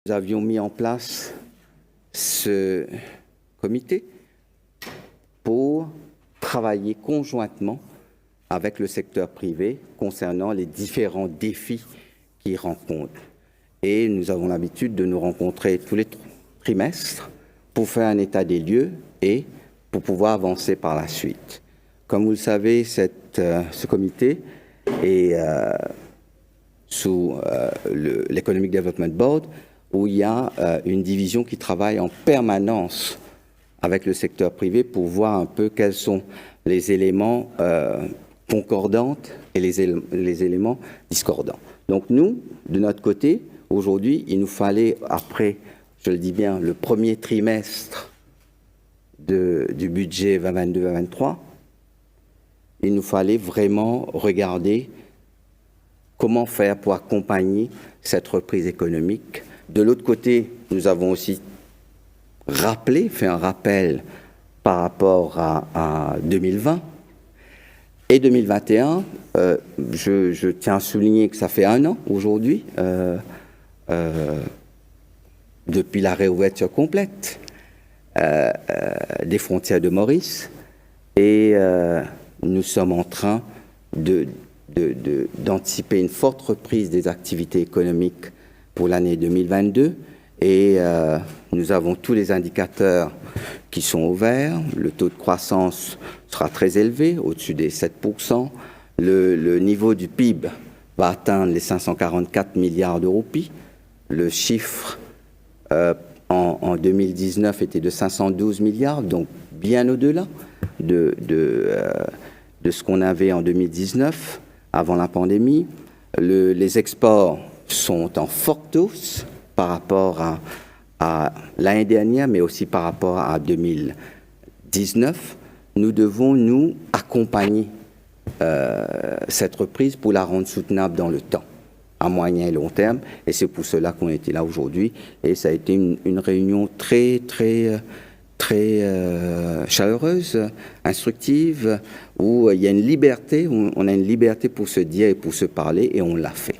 Nous avions mis en place ce comité pour travailler conjointement avec le secteur privé concernant les différents défis qu'ils rencontrent. Et nous avons l'habitude de nous rencontrer tous les trimestres pour faire un état des lieux et pour pouvoir avancer par la suite. Comme vous le savez, ce comité est sous l'Economic Development Board, où il y a une division qui travaille en permanence avec le secteur privé pour voir un peu quels sont les éléments concordants et les éléments discordants. Donc nous, de notre côté, aujourd'hui, il nous fallait, après, je le dis bien, le premier trimestre du budget 2022-2023, il nous fallait vraiment regarder comment faire pour accompagner cette reprise économique. De l'autre côté, nous avons aussi fait un rappel par rapport à 2020 et 2021. Je tiens à souligner que ça fait 1 an aujourd'hui, depuis la réouverture complète des frontières de Maurice, et nous sommes en train d'anticiper une forte reprise des activités économiques pour l'année 2022, et nous avons tous les indicateurs qui sont au vert. Le taux de croissance sera très élevé, au-dessus des 7%. Le niveau du PIB va atteindre les 544 milliards de roupies. Le chiffre en 2019 était de 512 milliards, donc bien au-delà de ce qu'on avait en 2019, avant la pandémie. Les exports sont en forte hausse par rapport à l'année dernière, mais aussi par rapport à 2019. Nous devons, nous, accompagner cette reprise pour la rendre soutenable dans le temps, à moyen et long terme. Et c'est pour cela qu'on était là aujourd'hui. Et ça a été une réunion très chaleureuse, instructive, où il y a une liberté, où on a une liberté pour se dire et pour se parler, et on l'a fait.